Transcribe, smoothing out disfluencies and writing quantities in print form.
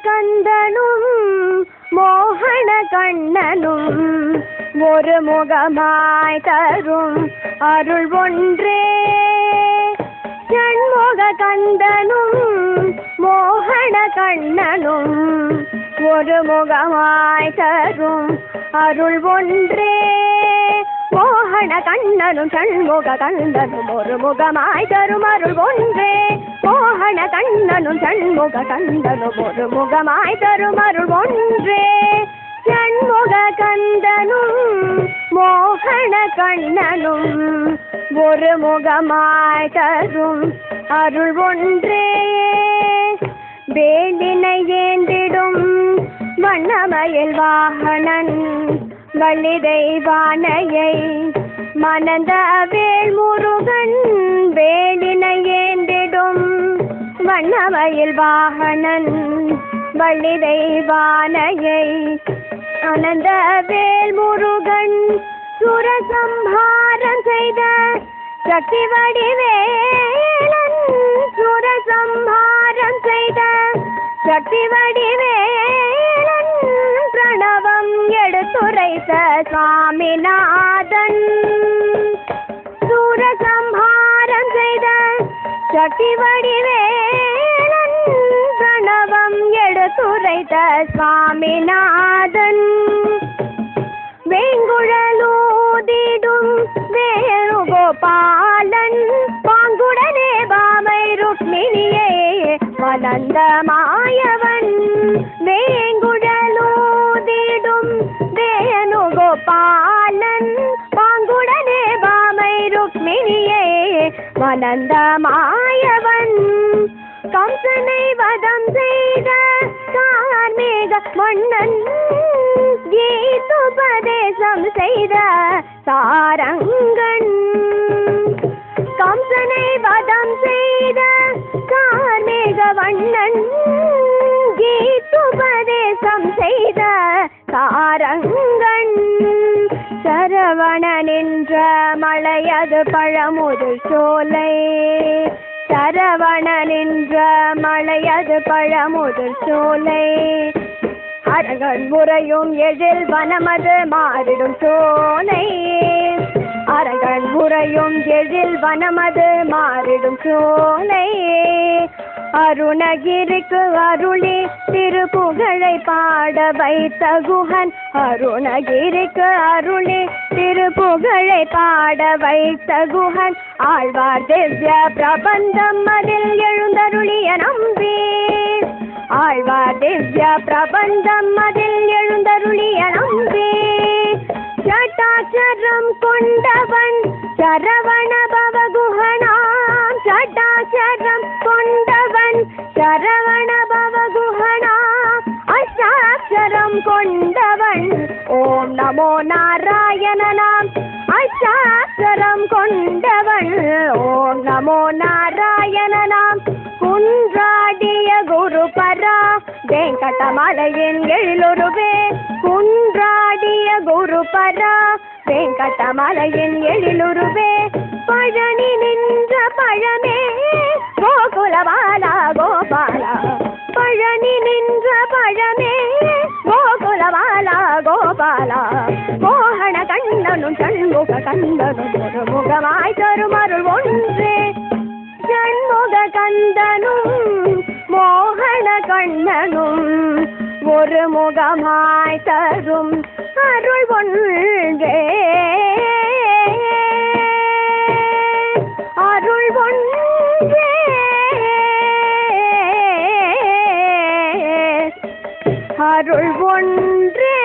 கந்தனும் மோகன கண்ணனும் ஒரு முகமாய் தரும் அருள் ஒன்றே. ஷண்முக கந்தனும் மோகன கண்ணனும் ஒரு முகமாய் தரும் அருள் ஒன்றே. மோகன கண்ணனும் ஷண்முக கந்தனும் ஒரு முகமாய் தரும் அருள் ஒன்றே. மோகன கண்ணனும் ஷண்முக கந்தனும் ஒரு முகமாய் தரும் அருள் ஒன்றே. ஷண்முக கந்தனும் மோகன கண்ணனும் ஒரு முகமாய் தரும் அருள் ஒன்றே. வேலினை ஏந்திடும் வண்ணமயில் வாகனன் வள்ளி தெய்வானையை மணந்த வேல் முருகன். வேலினை ஏந்திடும் வண்ணமயில் வாகனன் வள்ளி தெய்வானையை மணந்த வேல் முருகன். சுரசம்ஹாரம் செய்த சக்தி வடிவேலன். சுரசம்ஹாரம் செய்த சக்தி வடிவேலன். பிரணவம் எடுத்துரைத்த சுவாமிநாதன். சூரசம்ஹாரம் செய்த சக்தி வடிவேலன். பிரணவம் எடுத்துரைத்த சுவாமிநாதன். வேங்குழலூதிடும் வேணுகோபாலன். பாங்குடனே பாமை ருக்மிணியே வளர்ந்த மாயவன். வேங்குழலூதிடும் வேணுகோபாலன். பாங்குடனே பாமை ருக்மிணியே வளர்ந்த மாயவன். கம்சனை வதம் செய்த கார்மேக மன்னன். கீதோபதேசம் செய்த சாரங்கன். கம்சனை வதம் செய்த கார்மேக வண்ணன். கீதோபதேசம் செய்த சாரங்கன். சரவண நின்ற மலையது பழமுதிர் சோலை. சரவண நின்ற மலையது பழமுதிர் சோலை. அரங்கன் முறையும் எழில் வனமது மாறிடும் சோலை. அரங்கன் முறையும் எழில் வனமது மாறிடும் சோலை. அருணகிரிக்கு அருளி திருப்புகழை பாட வைத்த குஹன். அருணகிரிக்கு அருளி திருப்புகழை பாட வைத்த குஹன். ஆழ்வார் திவ்ய பிரபந்தம் அதில் எழுந்தருளிய நம்பி. ஆழ்வார் திவ்ய பிரபந்தம் அதில் எழுந்தருளிய நம்பி. சட்டாச்சரம் கொண்டவன் சரவண பவகுஹனாம். சட்டாச்சரம் கொண்டவன் சரவண பவகுஹனாம். அஷ்டாட்சரம் கொண்டவன் ஓம் நமோ நாராயணனாம். அஷ்டாட்சரம் கொண்டவன் ஓம் நமோ நாராயணனாம். குன்றாடிய குருபரா வெங்கடமலையின் எழிலுருவே. குன்றாடிய குருபரா வெங்கடமலையின் எழிலுருவே. பழனி நின்ற பழமே கோகுலபாலா கோபாலா. பழனி நின்ற பழமே கோகுலபாலா கோபாலா. மோகன கண்ணனும் ஷண்முக கந்தனும் ஒரு முகமாய் தரும் அருள் ஒன்றே. ஷண்முக கந்தனும் மோகன கண்ணனும் ஒரு முகமாய் தரும் அருள் ஒன்றே. அருள் ஒன்றே. அருள் ஒன்றே.